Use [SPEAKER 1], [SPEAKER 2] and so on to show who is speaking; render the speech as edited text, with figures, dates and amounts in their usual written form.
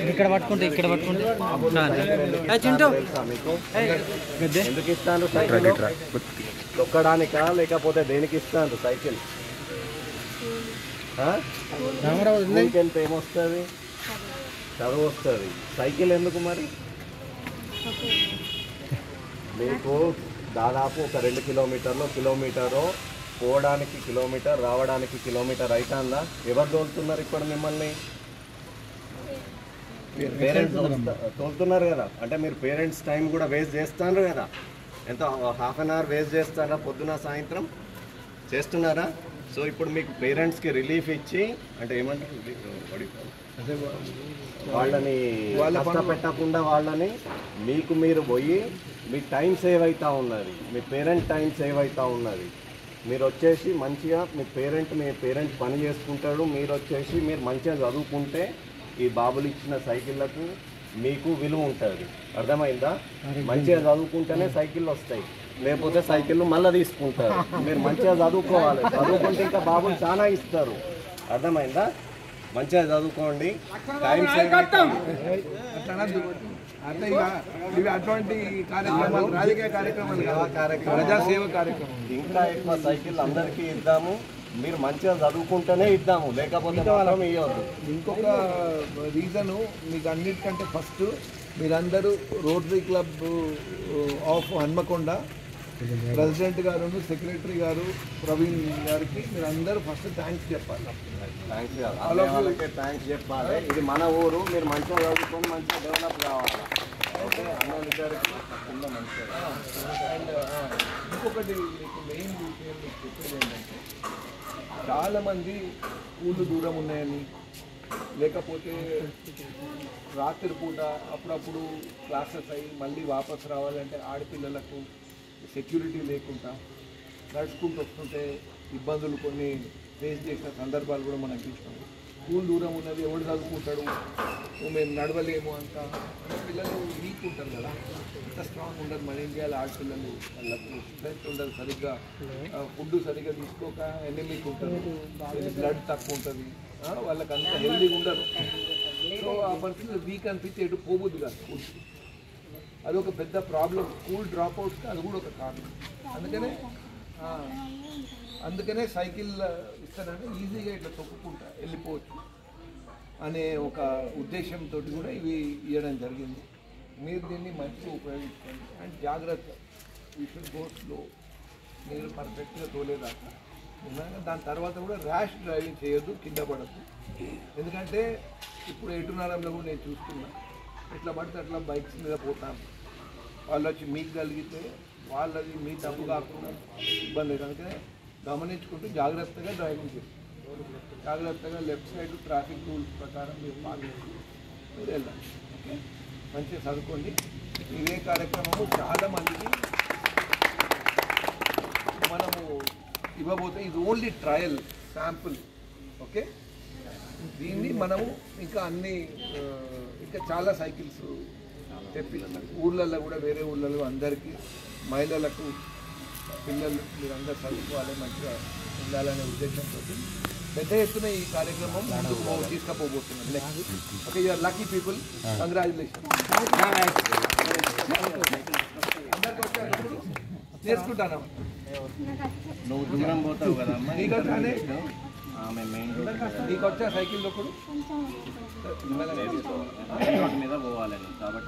[SPEAKER 1] ఇక్కడ పట్టుకుంటే చింటూ
[SPEAKER 2] ఎందుకు ఇస్తాను సైకిల్ తొక్కడానికా లేకపోతే దేనికి ఇస్తాను సైకిల్ ఎంత ఏమొస్తుంది చదువు వస్తుంది సైకిల్ ఎందుకు మరి మీకు దాదాపు ఒక 2 కిలోమీటరు పోవడానికి కిలోమీటర్ రావడానికి కిలోమీటర్ అవుతుందా ఎవరు తోలుతున్నారు ఇప్పుడు మిమ్మల్ని పేరెంట్స్ తోలుతున్నారు కదా అంటే మీరు పేరెంట్స్ టైం కూడా వేస్ట్ చేస్తున్నారు కదా ఎంత హాఫ్ అన్ అవర్ వేస్ట్ చేస్తారా పొద్దున సాయంత్రం చేస్తున్నారా సో ఇప్పుడు మీకు పేరెంట్స్కి రిలీఫ్ ఇచ్చి అంటే ఏమంటారు వాళ్ళని కష్టపెట్టకుండా వాళ్ళని మీకు మీరు పోయి మీ టైం సేవ్ అవుతూ ఉన్నది మీ పేరెంట్ టైం సేవ్ అవుతూ ఉన్నది మీరు వచ్చేసి మంచిగా మీ పేరెంట్ పని చేసుకుంటాడు మీరు వచ్చేసి మీరు మంచిగా చదువుకుంటే ఈ బాబులు ఇచ్చిన సైకిళ్ళకు మీకు విలువ ఉంటుంది అర్థమైందా మంచిగా చదువుకుంటేనే సైకిళ్ళు వస్తాయి లేకపోతే సైకిళ్ళు మళ్ళీ తీసుకుంటారు మీరు మంచిగా చదువుకోవాలి చదువుకుంటే ఇంకా బాబులు చాలా ఇస్తారు అర్థమైందా మంచిగా చదువుకోండి టైం సేవ్
[SPEAKER 3] అటువంటి కార్యక్రమాలు రాజకీయ కార్యక్రమాలు ప్రజాసేవ కార్యక్రమం
[SPEAKER 2] ఇంకా ఎక్కువ సైకిల్ అందరికీ ఇద్దాము మీరు మంచిగా చదువుకుంటేనే ఇద్దాము లేకపోతే ఇవ్వద్దు
[SPEAKER 3] ఇంకొక రీజను మీకు అన్నిటికంటే ఫస్ట్ మీరందరూ rotary club of Hanamkonda president గారు సెక్రటరీ గారు ప్రవీణ్ గారికి మీరందరూ ఫస్ట్ థ్యాంక్స్ చెప్పాలి
[SPEAKER 2] థ్యాంక్స్ చెప్పాలి ఇది మన ఊరు మీరు మంచిగా చదువుకొని మంచిగా డెవలప్ కావాలి ఓకే అందరికీ మంచిగా
[SPEAKER 3] అండ్ ఇంకొకటి మీకు మెయిన్ విషయం మీకు చెప్పేది ఏంటంటే చాలామంది ఊళ్ళు దూరం ఉన్నాయని లేకపోతే రాత్రిపూట అప్పుడప్పుడు క్లాసెస్ అయ్యి మళ్ళీ వాపసు రావాలంటే ఆడపిల్లలకు సెక్యూరిటీ లేకుండా నడుచుకుంటూ వస్తుంటే ఇబ్బందులు కొన్ని ఫేస్ చేసిన సందర్భాలు కూడా మనకు చూసినాం స్కూల్ దూరం ఉన్నది ఎవడు చదువుకుంటాడు మేము నడవలేము అంత పిల్లలు వీక్ ఉంటారు కదా అంత స్ట్రాంగ్ ఉండదు మన ఇండియాలో ఆడపిల్లలు వాళ్ళకు స్ట్రెంత్ ఉండదు సరిగ్గా ఫుడ్ సరిగ్గా తీసుకోక ఎనిమిక్ ఉంటుంది బ్లడ్ తక్కువ ఉంటుంది వాళ్ళకి అంత హెల్దీగా ఉండదు సో ఆ పరిస్థితులు వీక్ అనిపిస్తే ఎటు పోబుద్ది కాదు స్కూల్కి అదొక పెద్ద ప్రాబ్లం స్కూల్ డ్రాప్ అవుట్స్కి అది కూడా ఒక కారణం అందుకనే సైకిల్ ఇస్తానంటే ఈజీగా ఇట్లా తొక్కుకుంటా వెళ్ళిపోవచ్చు అనే ఒక ఉద్దేశంతో కూడా ఇవి ఇవ్వడం జరిగింది మీరు దీన్ని మంచిగా ఉపయోగించండి అండ్ జాగ్రత్త యూ షుడ్ గో స్లో మీరు పర్ఫెక్ట్గా తోలేదాకా దాని తర్వాత కూడా ర్యాష్ డ్రైవింగ్ చేయొద్దు కింద పడద్దు ఎందుకంటే ఇప్పుడు ఎటునరంలో కూడా నేను చూస్తున్నా ఎట్లా పడితే అట్లా బైక్స్ మీద పోతాను వాళ్ళు వచ్చి మీకు కలిగితే వాళ్ళది మీ తప్పు కాకుండా ఇబ్బంది కనుక గమనించుకుంటూ జాగ్రత్తగా డ్రైవింగ్ చేయండి జాగ్రత్తగా లెఫ్ట్ సైడ్ ట్రాఫిక్ రూల్స్ ప్రకారం మీరు పాటించి మీరు వెళ్ళండి ఓకే మంచిగా చదువుకోండి ఇవే కార్యక్రమము చాలామందికి మనము ఇవ్వబోతే ఇది ఓన్లీ ట్రయల్ శాంపుల్ ఓకే దీన్ని మనము ఇంకా ఇంకా చాలా సైకిల్స్ తెప్పి ఊళ్ళల్లో కూడా వేరే ఊళ్ళలో అందరికీ మహిళలకు పిల్లలు మీరందరూ చదువుకోవాలి మంచిగా ఉండాలనే ఉద్దేశంతో పెద్ద ఎత్తున ఈ కార్యక్రమం తీసుకుపోబోతున్నాం next okay you're lucky people congratulation అందరికి వచ్చారు నేర్చుకుంటాను
[SPEAKER 2] నువ్వు దూరం పోతావు కదా
[SPEAKER 3] నీకు వచ్చా సైకిల్ ఒకడు
[SPEAKER 2] మీద పోవాలి కాబట్టి